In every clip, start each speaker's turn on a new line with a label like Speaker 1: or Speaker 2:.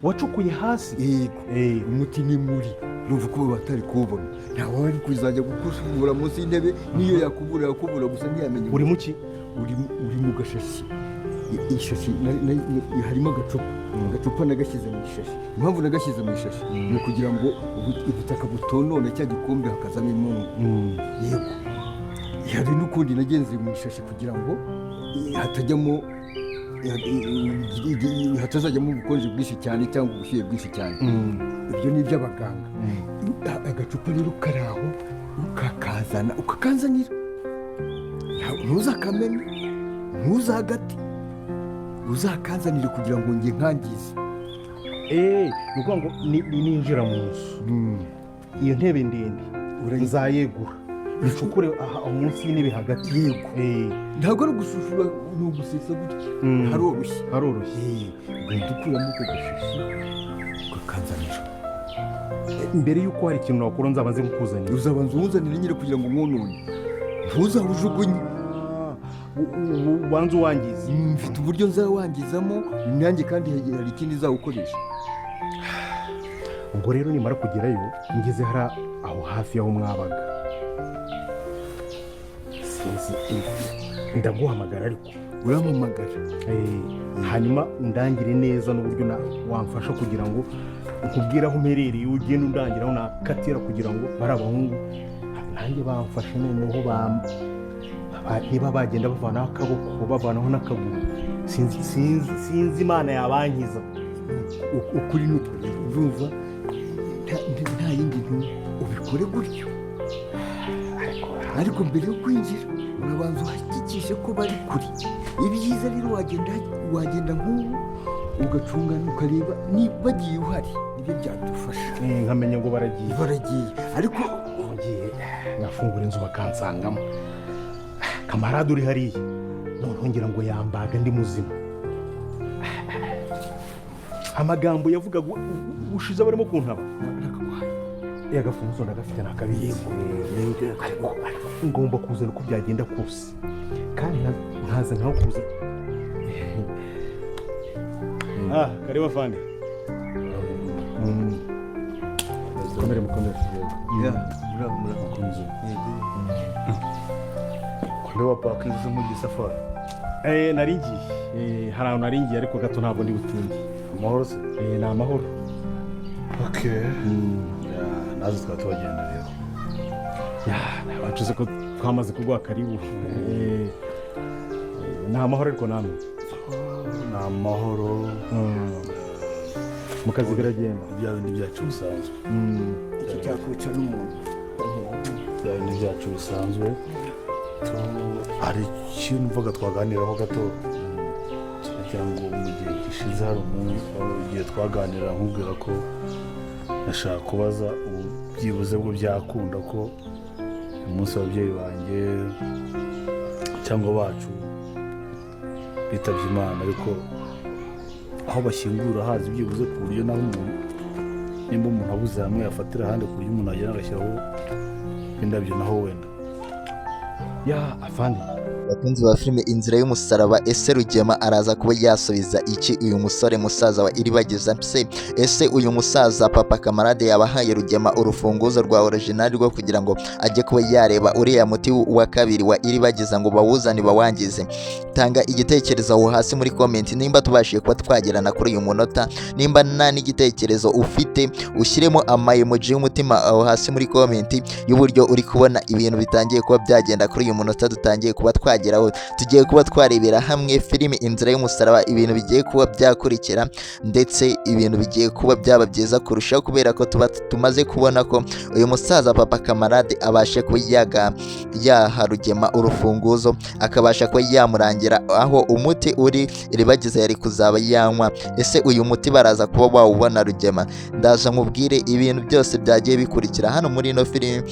Speaker 1: wacukuye hasi
Speaker 2: umuti ni muri urumva ko batari kuwubona ntawe wari kuzajya gukubura munsi y'intebe niyo yakubura gusa ntiyamenye
Speaker 1: uri muki
Speaker 2: uri mu gashashi ishashi harimo agacupa nagashyize mu ishashi impamvu nagashyize mu ishashi ni ukugira ngo ubutaka butonone cya gikombe hakazamo imungu yego hari n'ukundi nagenze mu ishashi kugira ngo hatazajyamo ubukonje bwinshi cyane cyangwa ubushyuhe bwinshi cyane ibyo ni iby'abaganga agacupa rero kari aho ukakanzanira ntuzakamene ntuzagate uzakanzanire kugira ngo njye nkangize
Speaker 1: ni ukuvuga ngo ninjira mu nzu iyo ntebe ndende nzayegura bicukure munsi y'intebe hagati
Speaker 2: yego ntabwo ari ugusushura ni ugusesa gutya haroroshye ugahita ukuramo ako gashashi ukakanzanira
Speaker 1: mbere y'uko hari ikintu wakora nzaba nzi kukuzanira
Speaker 2: uzabanza uwuzanire nyine kugira ngo mwonone ntuzawujugunye
Speaker 1: ubanza uwangiza
Speaker 2: mfite uburyo nzawangizamo nanjye kandi hari ikindi nzawukoresha
Speaker 1: ubwo rero nimara kugerayo ngeze hari aho hafi y'aho mwabaga ndaguhamagara ariko
Speaker 2: urampamagara
Speaker 1: hanyuma ndangire neza n'uburyo wamfasha kugira ngo nkubwire aho umerereye ugende undangira aho nakatira kugira ngo bari abahungu nanjye bamfashe noneho niba bagenda bavanaho akaboko bavanaho n'akaguru sinzi imana yabankiza
Speaker 2: ukuri n'uko urumva nta yindi ntu ubikore gutyo ariko mbere yo kwinjira urabanza uhakikishe ko bari kure ibyiza rero wagenda nk'ubu ugacungana ukareba niba bagiye uhari nibyo byadufasha
Speaker 1: nkamenya ngo baragiye
Speaker 2: ariko
Speaker 1: mugiye nafungura inzu bakansangamo kamarade uri hariya noneho ngira ngo yambaga ndi muzima amagambo yavugaga ushize barimo kuntaba agafunguzo ndagafite nakabiri ariko ngomba kuzana uko byagenda kose kandi nkaza nkaho kuza karibu afande mukomere
Speaker 3: murakomeze kuri wapakize mu gisafari
Speaker 1: naringiye hari ahantu naringiye ariko gato ntabwo ndi butinde
Speaker 3: amahoro se
Speaker 1: ni amahoro
Speaker 3: nazo tukaba tubagenda rero
Speaker 1: bacuze ko twamaze kuguha karibu ni amahoro ariko namwe
Speaker 3: ni amahoro
Speaker 1: mu kazi biragenda
Speaker 3: bya bindi byacu bisanzwe
Speaker 2: icyo cyakwica n'umuntu
Speaker 3: bya bindi byacu bisanzwe hari ikintu mvuga twaganiraho gato kugira ngo mu gihe gishize hari igihe twaganira nkubwira ko nashaka kubaza byibuze bwo byakunda ko umunsi w'ababyeyi banjye cyangwa bacu bitabye Imana ariko aho bashyingura hazi byibuze ku buryo naho nimba umuntu abuze hamwe yafatira ahandi ku buryo umuntu agenda agashyiraho indabyo naho wenda
Speaker 1: afande
Speaker 4: bakunzi ba filime inzira y'umusaraba ese Rugema araza kuba yasubiza iki uyu musore musaza wa Iribagiza ese uyu musaza papa Kamarade yabahaye Rugema urufunguzo rwa original rwo kugira ngo ajye kuba yareba uriya muti wa kabiri wa Iribagiza ngo bawuzane bawangize tanga igitekerezo aho hasi muri comment nimba tubashiye kuba twagerana kuri uyu munota nimba nta n'igitekerezo ufite ushyiremo emoji y'umutima aho hasi muri comment y'uburyo uri kubona ibintu bitangiye kuba byagenda kuri uyu munota dutangiye kuba twageraho tugiye kuba twarebera hamwe filime inzira y'umusaraba ibintu bigiye kuba byakurikira ndetse ibintu bigiye kuba byaba byiza kurushaho kubera ko tumaze kubona ko uyu musaza papa Kamarade abashe kuba yaha Rugema urufunguzo akabasha kuba yamurangira aho umuti uri Iribagiza yari kuzaba yanywa ese uyu muti baraza kuba bawubona Rugema ndaza nkubwire ibintu byose byagiye bikurikira hano muri ino filime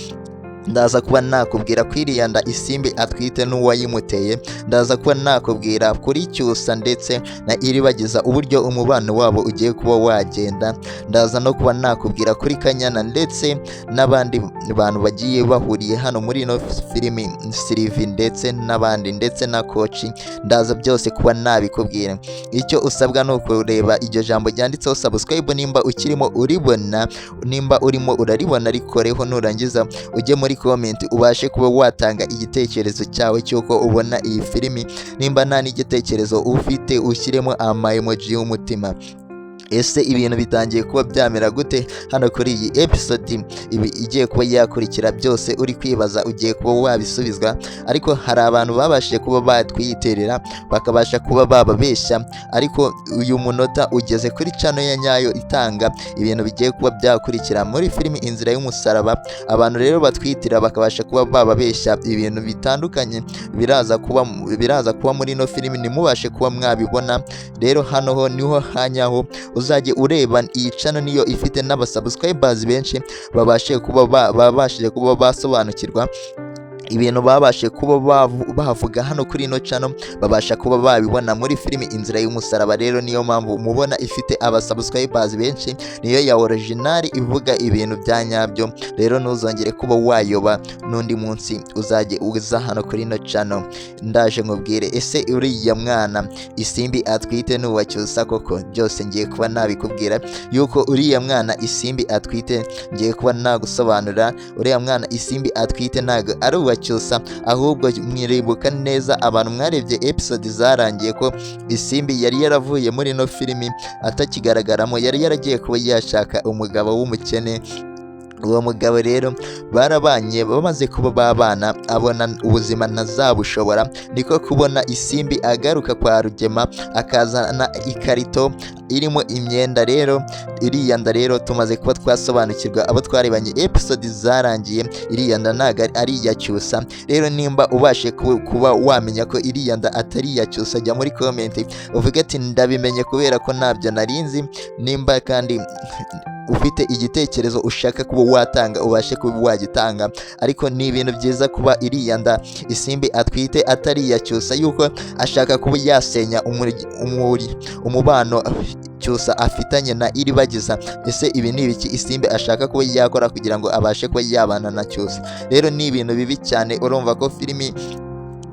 Speaker 4: ndaza kuba nakubwira kwiriyanda isimbi atwite n'uwayimuteye ndaza kuba nakubwira kuri Cyusa ndetse na Iribagiza uburyo umubano wabo ugiye kuba wagenda ndaza no kuba nakubwira kuri Kanyana ndetse n'abandi bantu bagiye bahuriye hano muri ino filimi, Sylvie ndetse n'abandi ndetse na koci, ndaza byose kuba nabikubwira. Icyo usabwa ni ukureba iryo jambo ryanditseho subscribe nimba ukirimo uribona, nimba urimo uraribona rikoreho, nurangiza ujye muri comment ubashe kuba watanga igitekerezo cyawe cy'uko ubona iyi filimi, nimba nta n'igitekerezo ufite ushyiremo ama emoji y'umutima. Ese ibintu bitangiye kuba byamera gute hano kuri iyi episode ibi igiye kuba yakurikira? Byose uri kwibaza ugiye kuba wabisubizwa, ariko hari abantu babashije kuba batwiyiterera bakabasha kuba bababeshya, ariko uyu munota ugeze kuri channel ya nyayo itanga ibintu bigiye kuba byakurikira muri filimi Inzira y'Umusaraba. Abantu rero batwitira bakabasha kuba bababeshya ibintu bitandukanye biraza kuba muri no filimi, nimubashe kuba mwabibona. Rero hano ho niho hanyaho uzajye ureba iyi channel, niyo ifite n'abasubscribers benshi babashije kuba basobanukirwa ibintu babashe kuba bavuga hano kuri ino channel, babasha kuba babibona muri filimi Inzira y'Umusaraba. Rero niyo mpamvu mubona ifite abasubscribers benshi, niyo ya original ivuga ibintu bya nyabyo. Rero ntuzongere kuba wayoba, n'undi munsi uzajye uza hano kuri ino channel ndaje nkubwire ese uriya mwana isimbi atwite n'uwacyusa koko. Byose ngiye kuba nabikubwira yuko uriya mwana isimbi atwite, ngiye kuba nagusobanurira uriya mwana isimbi atwite ntago ari cyusa, ahubwo mwiribuka neza abantu mwarebye episode zarangiye ko isimbi yari yaravuye muri no filimi atakigaragaramo, yari yaragiye kuba yashaka umugabo w'umukene. Uwo mugabo rero barabanye, bamaze kuba babana abona ubuzima ntazabushobora, niko kubona isimbi agaruka kwa Rugema akazana ikarito irimo imyenda. Rero iriya nda rero tumaze kuba twasobanukirwa abo twarebanye episode zarangiye, iriya nda ntago ari iya cyusa. Rero nimba ubashe kuba wamenya ko iriya nda atari iya cyusa, jya muri comment uvuge ati ndabimenye kubera ko ntabyo narinzi. Nimba kandi ufite igitekerezo ushaka kuba watanga ubashe kuba wagitanga, ariko ni ibintu byiza kuba iriya nda isimbi atwite atari iya cyusa, yuko ashaka kuba yasenya umubano cyusa afitanye na Iribagiza. Ese ibi ni ibiki isimbi ashaka kuba yakora kugira ngo abashe kuba yabana na cyusa? Rero ni ibintu bibi cyane. Urumva ko filimi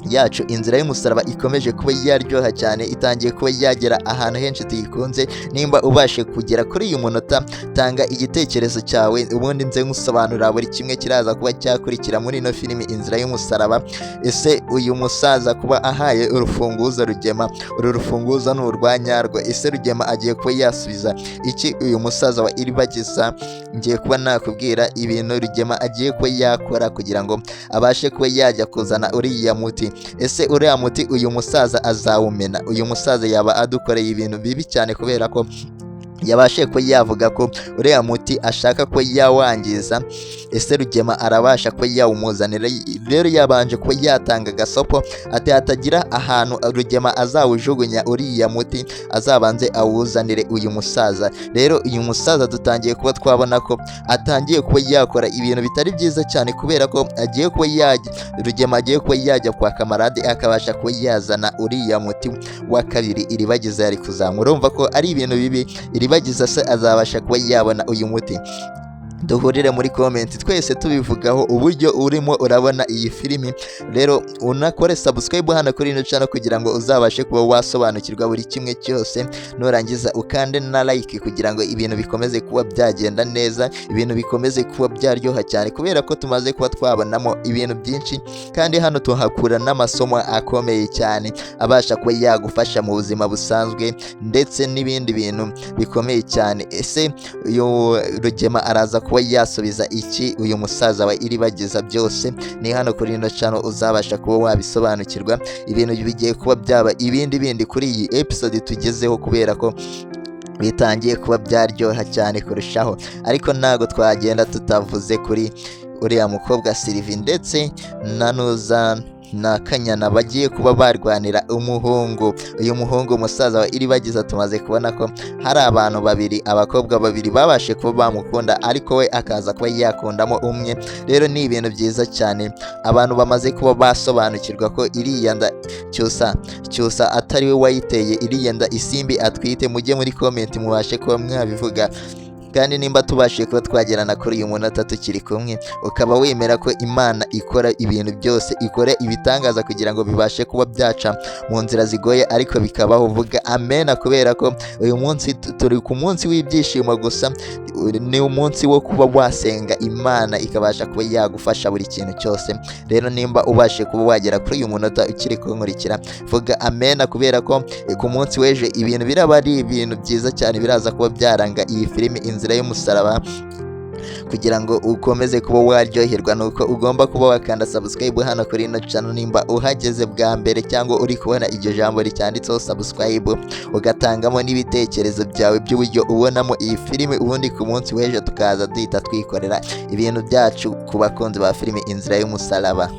Speaker 4: yacu Inzira y'Umusaraba ikomeje kuba yaryoha cyane, itangiye kuba yagera ahantu henshi tuyikunze. Nimba ubashe kugera kuri uyu munota, tanga igitekerezo cyawe ubundi nze ngusobanurira buri kimwe kiraza kuba cyakurikira muri ino filimi Inzira y'Umusaraba. Ese uyu musaza kuba ahaye urufunguzo Rugema, uru rufunguzo ni urwanyarwo? Ese Rugema agiye kuba yasubiza iki uyu musaza wa Iribagiza? Ngiye kuba nakubwira ibintu Rugema agiye kuba yakora kugira ngo abashe kuba yajya kuzana uriya muti. Ese uriya muti uyu musaza azawumena? Uyu musaza yaba adukoreye ibintu bibi cyane, kubera ko yabashe ko yavuga ko uriya muti ashaka ko yawangiza. Ese Rugema arabasha ko yawumuzanira? Rero yabanje ko yatanga gasopo ati hatagira ahantu Rugema azawujugunya uriya muti, azabanze awuzanire uyu musaza. Rero uyu musaza dutangiye kuba twabona ko atangiye kuba yakora ibintu bitari byiza cyane, kubera ko agiye kuba Rugema agiye kuba yajya kwa Kamarade akabasha kuba yazana uriya muti wa kabiri Iribagiza yari kuzamura. Urumva ko ari ibintu bibi. Iribagiza se azabasha kuba yabona uyu muti? duhurire muri comment twese tubivugaho uburyo urimo urabona iyi filimi. Rero unakore subscribe hano kuri ino channel kugira ngo uzabashe kuba wasobanukirwa buri kimwe cyose, nurangiza ukande na like kugira ngo ibintu bikomeze kuba byagenda neza, ibintu bikomeze kuba byaryoha cyane, kubera ko tumaze kuba twabonamo ibintu byinshi kandi hano tuhakura n'amasomo akomeye cyane abasha kuba yagufasha mu buzima busanzwe ndetse n'ibindi bintu bikomeye cyane. Ese uyu Rugema araza kuba yasubiza iki uyu musaza wa Iribagiza? Byose ni hano kuri ino channel uzabasha kuba wabisobanukirwa, ibintu bigiye kuba byaba ibindi kuri iyi episode tugezeho, kubera ko bitangiye kuba byaryoha cyane kurushaho. Ariko ntago twagenda tutavuze kuri uriya mukobwa Sylvie ndetse na Nuza na Kanyana bagiye kuba barwanira umuhungu. Uyu muhungu umusaza wa Iribagiza tumaze kubona ko hari abantu babiri, abakobwa babiri babashe kuba bamukunda, ariko we akaza kuba yakundamo umwe. Rero ni ibintu byiza cyane, abantu bamaze kuba basobanukirwa ko iriya nda Cyusa atari we wayiteye, iriya nda isimbi atwite. Mujye muri comment mubashe kuba mwabivuga kandi nimba tubashije kuba twagerana kuri uyu munota tukiri kumwe ukaba wemera ko Imana ikora ibintu byose, ikora ibitangaza kugira ngo bibashe kuba byaca mu nzira zigoye ariko bikabaho, vuga amen, kubera ko uyu munsi turi ku munsi w'ibyishimo gusa, ni umunsi wo kuba wasenga Imana ikabasha kuba yagufasha buri kintu cyose. Rero nimba ubashe kuba wagera kuri uyu munota ukiri kunkurikira, vuga amen, kubera ko ku munsi w'ejo ibintu biraba ari ibintu byiza cyane biraza kuba byaranga iyi filimi Inzira y'Umusaraba. Kugira ngo ukomeze kuba waryoherwa nuko ugomba kuba wakanda subscribe hano kuri ino channel nimba uhageze bwa mbere cyangwa uri kubona iryo jambo ricyanditseho subscribe, ugatangamo n'ibitekerezo byawe by'uburyo ubonamo iyi filimi, ubundi ku munsi w'ejo tukaza duhita twikorera ibintu byacu ku bakunzi ba filimi Inzira y'Umusaraba.